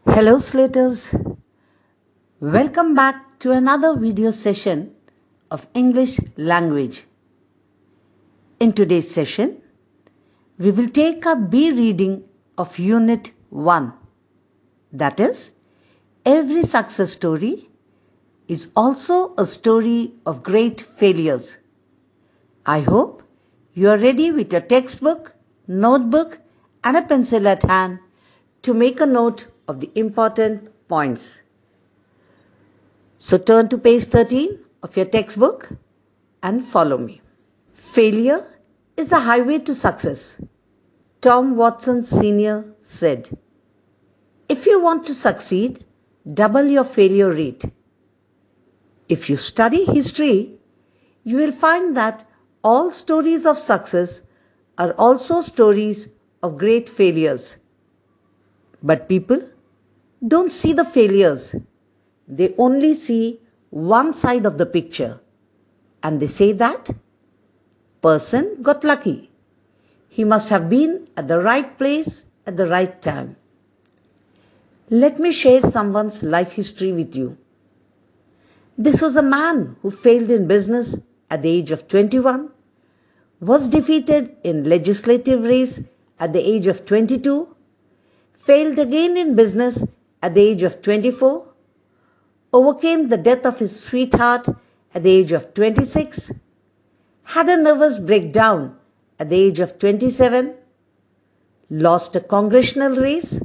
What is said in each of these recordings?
Hello Slaters, welcome back to another video session of English language. In today's session, we will take a B reading of Unit 1. That is, every success story is also a story of great failures. I hope you are ready with your textbook, notebook and a pencil at hand to make a note of the important points. So turn to page 13 of your textbook and follow me. Failure is the highway to success. Tom Watson Sr. said, "If you want to succeed, double your failure rate." If you study history, you will find that all stories of success are also stories of great failures. But people don't see the failures. They only see one side of the picture. And they say that person got lucky. He must have been at the right place at the right time. Let me share someone's life history with you. This was a man who failed in business at the age of 21, was defeated in legislative race at the age of 22, failed again in business at the age of 24, overcame the death of his sweetheart at the age of 26, had a nervous breakdown at the age of 27, lost a congressional race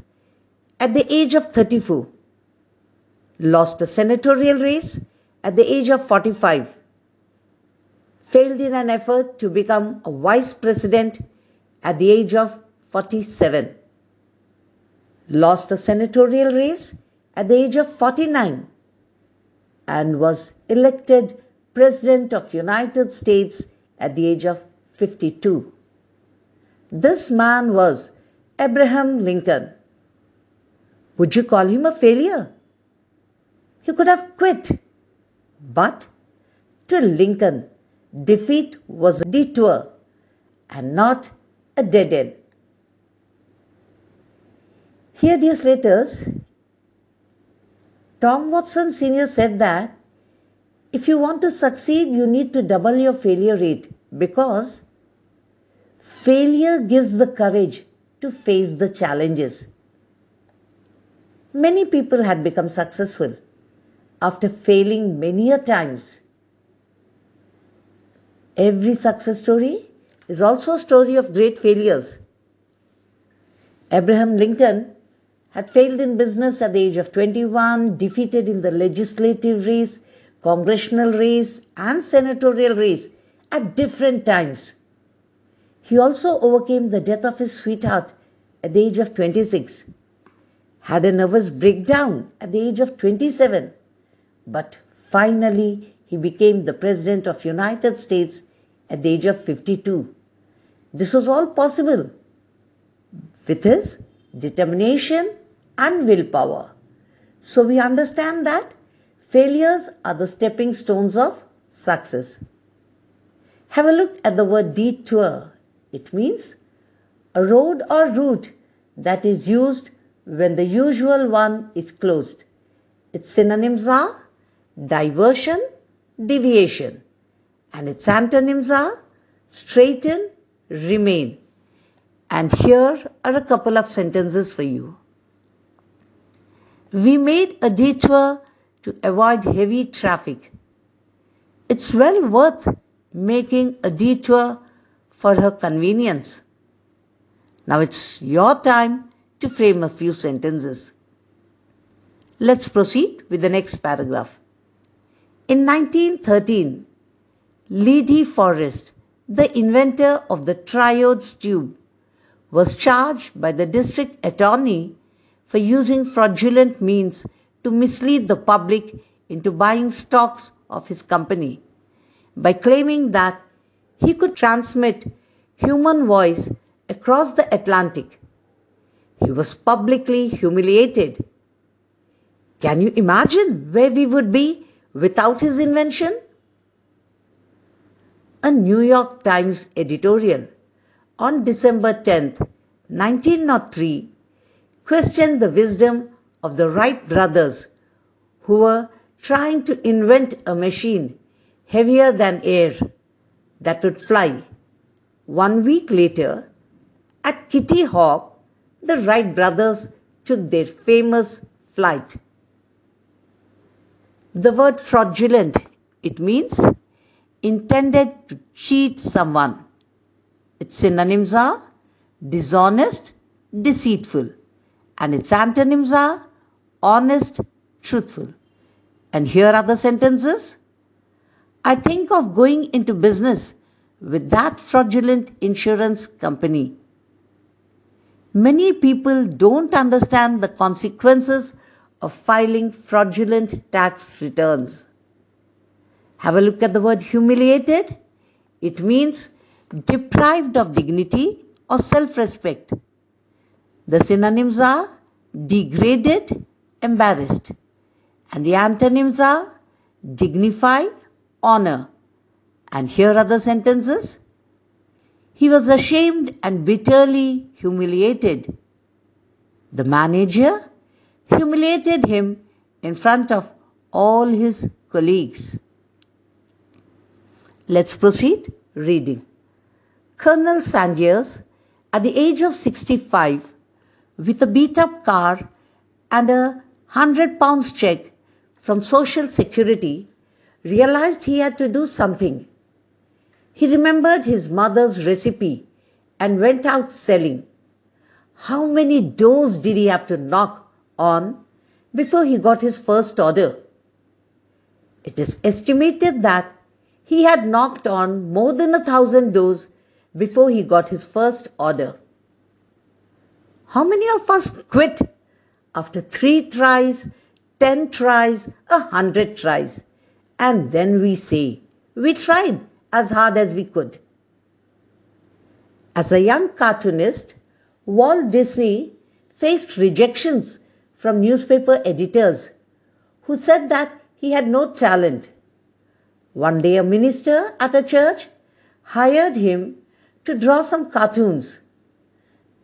at the age of 34, lost a senatorial race at the age of 45, failed in an effort to become a vice president at the age of 47, lost a senatorial race at the age of 49, and was elected President of United States at the age of 52. This man was Abraham Lincoln. Would you call him a failure? He could have quit. But to Lincoln, defeat was a detour and not a dead end. Here, dear Slaters, Tom Watson Sr. said that if you want to succeed, you need to double your failure rate because failure gives the courage to face the challenges. Many people had become successful after failing many a times. Every success story is also a story of great failures. Abraham Lincoln had failed in business at the age of 21, defeated in the legislative race, congressional race and senatorial race at different times. He also overcame the death of his sweetheart at the age of 26, had a nervous breakdown at the age of 27, but finally he became the President of United States at the age of 52. This was all possible with his determination and willpower. So we understand that failures are the stepping stones of success. Have a look at the word detour. It means a road or route that is used when the usual one is closed. Its synonyms are diversion, deviation, and its antonyms are straighten, remain. And here are a couple of sentences for you. We made a detour to avoid heavy traffic. It's well worth making a detour for her convenience. Now it's your time to frame a few sentences. Let's proceed with the next paragraph. In 1913, Lee De Forest, the inventor of the triodes tube, was charged by the district attorney for using fraudulent means to mislead the public into buying stocks of his company by claiming that he could transmit human voice across the Atlantic. He was publicly humiliated. Can you imagine where we would be without his invention? A New York Times editorial on December 10, 1903, questioned the wisdom of the Wright brothers, who were trying to invent a machine heavier than air that would fly. 1 week later, at Kitty Hawk, the Wright brothers took their famous flight. The word fraudulent, it means intended to cheat someone. Its synonyms are dishonest, deceitful, and its antonyms are honest, truthful. And here are the sentences. I think of going into business with that fraudulent insurance company. Many people don't understand the consequences of filing fraudulent tax returns. Have a look at the word humiliated. It means deprived of dignity or self-respect. The synonyms are degraded, embarrassed, and the antonyms are dignify, honor. And here are the sentences. He was ashamed and bitterly humiliated. The manager humiliated him in front of all his colleagues. Let's proceed reading. Colonel Sanders, at the age of 65, with a beat-up car and a £100 check from Social Security, realized he had to do something. He remembered his mother's recipe and went out selling. How many doors did he have to knock on before he got his first order? It is estimated that he had knocked on more than 1,000 doors before he got his first order. How many of us quit after 3 tries, 10 tries, 100 tries, and then we say, we tried as hard as we could? As a young cartoonist, Walt Disney faced rejections from newspaper editors who said that he had no talent. One day a minister at a church hired him to draw some cartoons.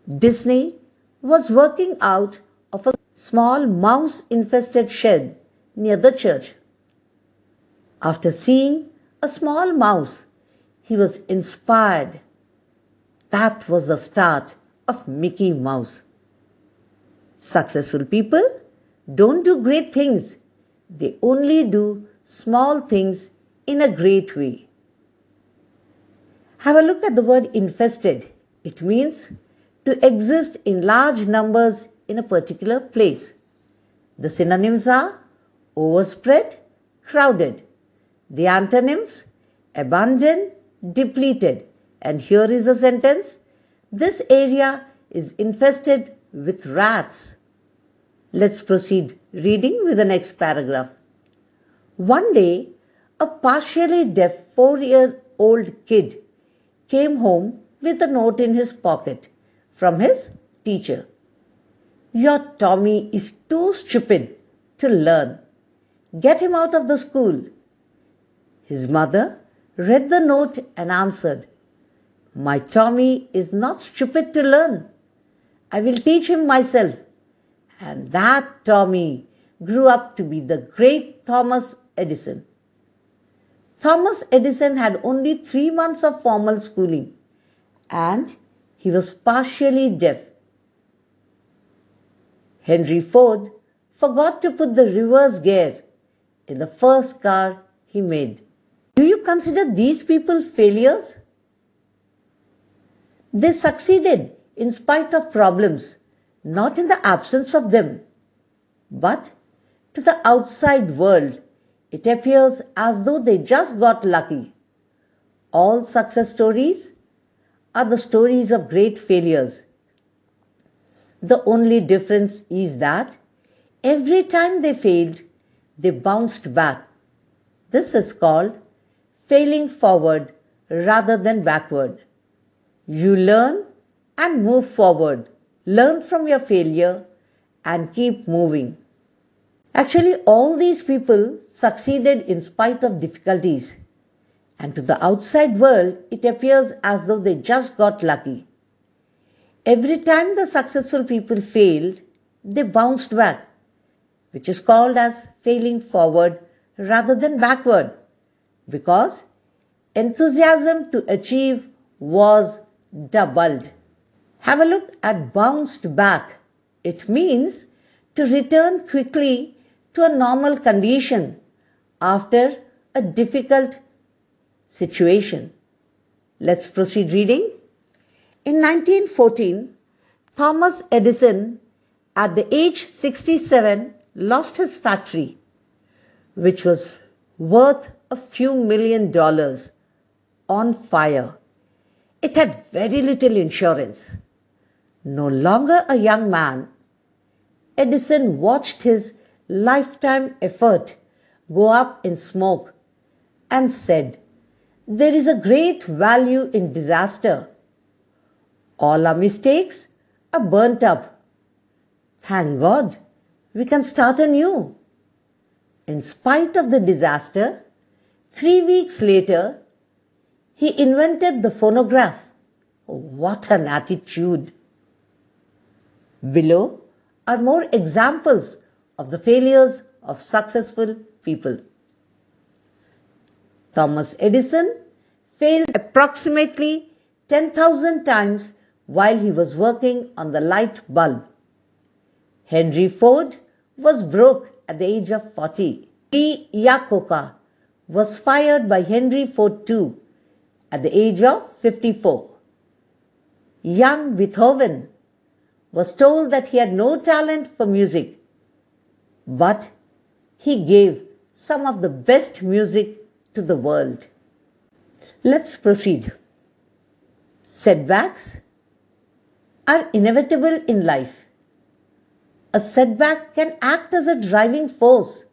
Disney was working out of a small mouse-infested shed near the church. After seeing a small mouse, he was inspired. That was the start of Mickey Mouse. Successful people don't do great things. They only do small things in a great way. Have a look at the word infested. It means to exist in large numbers in a particular place. The synonyms are overspread, crowded. The antonyms, abundant, depleted. And here is a sentence. This area is infested with rats. Let's proceed reading with the next paragraph. One day, a partially deaf 4-year-old kid came home with a note in his pocket from his teacher. Your Tommy is too stupid to learn. Get him out of the school. His mother read the note and answered, My Tommy is not stupid to learn. I will teach him myself. And that Tommy grew up to be the great Thomas Edison. Thomas Edison had only 3 months of formal schooling and he was partially deaf. Henry Ford forgot to put the reverse gear in the first car he made. Do you consider these people failures? They succeeded in spite of problems, not in the absence of them. But to the outside world, it appears as though they just got lucky. All success stories are the stories of great failures. The only difference is that every time they failed, they bounced back. This is called failing forward rather than backward. You learn and move forward. Learn from your failure and keep moving. Actually, all these people succeeded in spite of difficulties. And to the outside world, it appears as though they just got lucky. Every time the successful people failed, they bounced back. which is called as failing forward rather than backward, because enthusiasm to achieve was doubled. Have a look at bounced back. It means to return quickly to a normal condition after a difficult situation. Let's proceed reading. In 1914, Thomas Edison, at the age 67, lost his factory, which was worth a few $1,000,000, on fire. It had very little insurance. No longer a young man, Edison watched his lifetime effort go up in smoke and said, "There is a great value in disaster. All our mistakes are burnt up. Thank God, we can start anew." In spite of the disaster, 3 weeks later, he invented the phonograph. What an attitude! Below are more examples of the failures of successful people. Thomas Edison failed approximately 10,000 times while he was working on the light bulb. Henry Ford was broke at the age of 40. Lee Iacocca was fired by Henry Ford too at the age of 54. Young Beethoven was told that he had no talent for music, but he gave some of the best music to the world. Let's proceed. Setbacks are inevitable in life. A setback can act as a driving force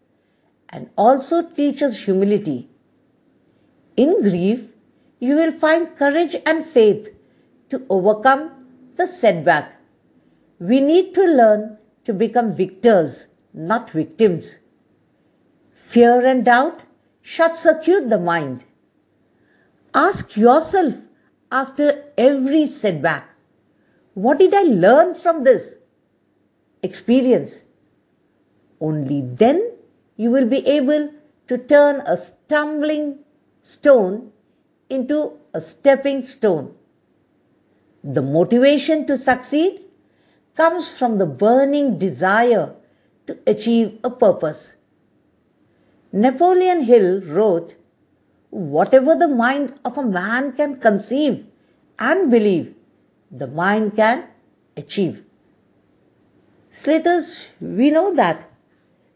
and also teach us humility. In grief, you will find courage and faith to overcome the setback. We need to learn to become victors, not victims. Fear and doubt short-circuit the mind. Ask yourself after every setback, what did I learn from this experience? Only then you will be able to turn a stumbling stone into a stepping stone. The motivation to succeed comes from the burning desire to achieve a purpose. Napoleon Hill wrote, "Whatever the mind of a man can conceive and believe, the mind can achieve." Slaters, we know that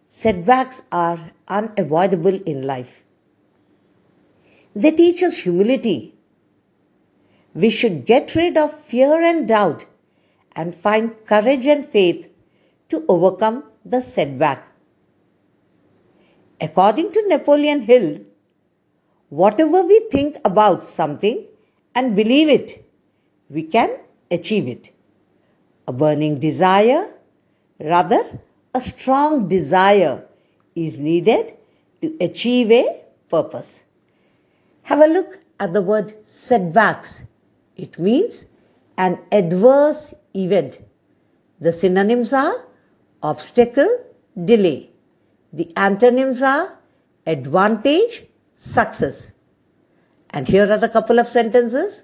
setbacks are unavoidable in life. They teach us humility. We should get rid of fear and doubt and find courage and faith to overcome the setback. According to Napoleon Hill, whatever we think about something and believe it, we can achieve it. A burning desire, rather a strong desire, is needed to achieve a purpose. Have a look at the word setbacks. It means an adverse event. The synonyms are obstacle, delay. The antonyms are advantage, success. And here are a couple of sentences.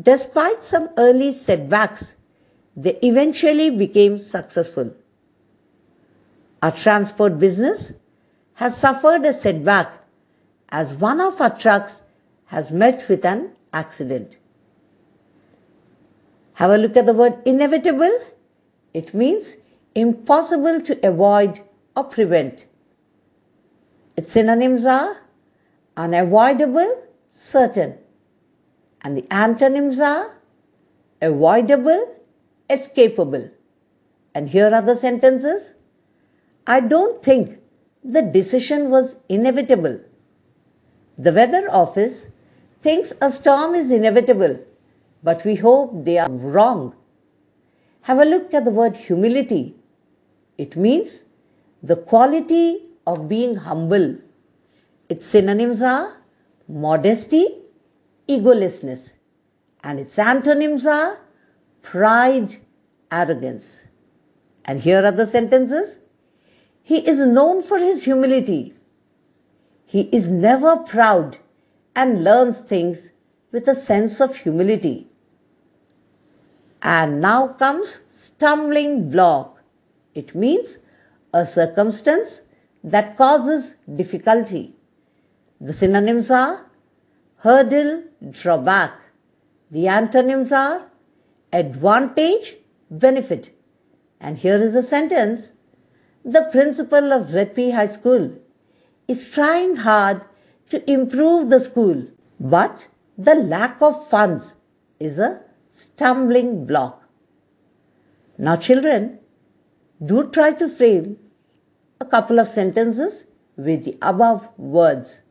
Despite some early setbacks, they eventually became successful. Our transport business has suffered a setback as one of our trucks has met with an accident. Have a look at the word inevitable. It means impossible to avoid or prevent. Its synonyms are unavoidable, certain. And the antonyms are avoidable, escapable. And here are the sentences. I don't think the decision was inevitable. The weather office thinks a storm is inevitable, but we hope they are wrong. Have a look at the word humility. It means the quality of being humble. Its synonyms are modesty, egolessness, and its antonyms are pride, arrogance. And here are the sentences. He is known for his humility. He is never proud and learns things with a sense of humility. And now comes stumbling block. It means a circumstance that causes difficulty. The synonyms are hurdle, drawback. The antonyms are advantage, benefit. And here is a sentence. The principal of ZP High School is trying hard to improve the school, but the lack of funds is a stumbling block. Now children, do try to frame a couple of sentences with the above words.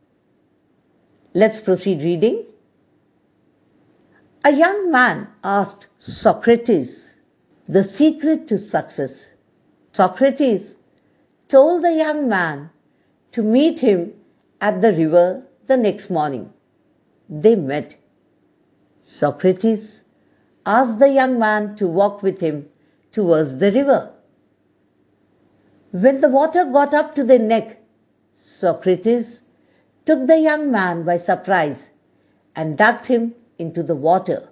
Let's proceed reading. A young man asked Socrates the secret to success. Socrates told the young man to meet him at the river the next morning. They met. Socrates asked the young man to walk with him towards the river. When the water got up to their neck, Socrates took the young man by surprise and ducked him into the water.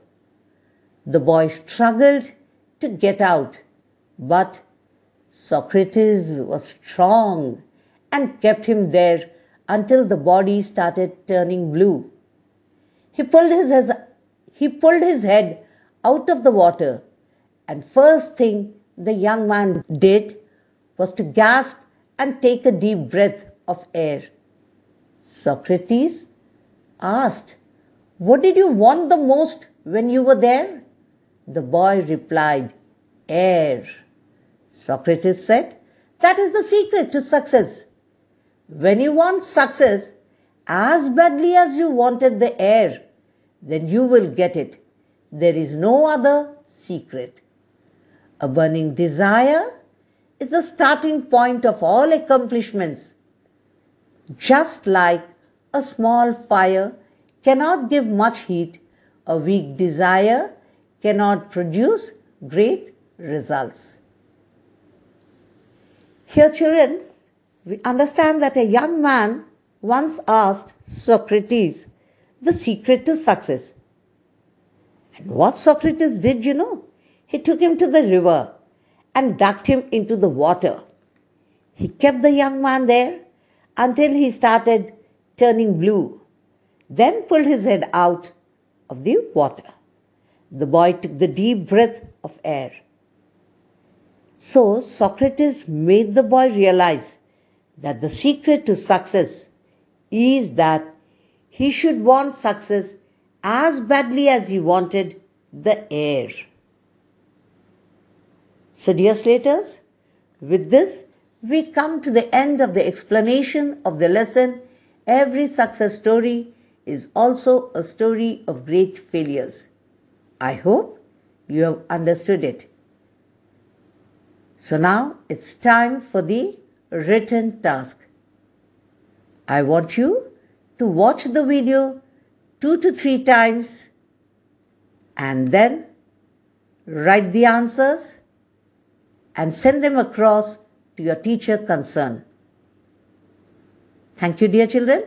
The boy struggled to get out, but Socrates was strong and kept him there until the body started turning blue. He pulled his head out of the water, and first thing the young man did was to gasp and take a deep breath of air. Socrates asked, "What did you want the most when you were there?" The boy replied, "Air." Socrates said, "That is the secret to success. When you want success as badly as you wanted the air, then you will get it. There is no other secret. A burning desire is the starting point of all accomplishments. Just like a small fire cannot give much heat, a weak desire cannot produce great results." Here, children, we understand that a young man once asked Socrates the secret to success. And what Socrates did, he took him to the river and ducked him into the water. He kept the young man there until he started turning blue, then pulled his head out of the water. The boy took the deep breath of air. So Socrates made the boy realize that the secret to success is that he should want success as badly as he wanted the air. So dear Slaters, with this we come to the end of the explanation of the lesson. Every success story is also a story of great failures. I hope you have understood it. So now it's time for the written task. I want you to watch the video 2 to 3 times and then write the answers and send them across to your teacher concerned. Thank you, dear children.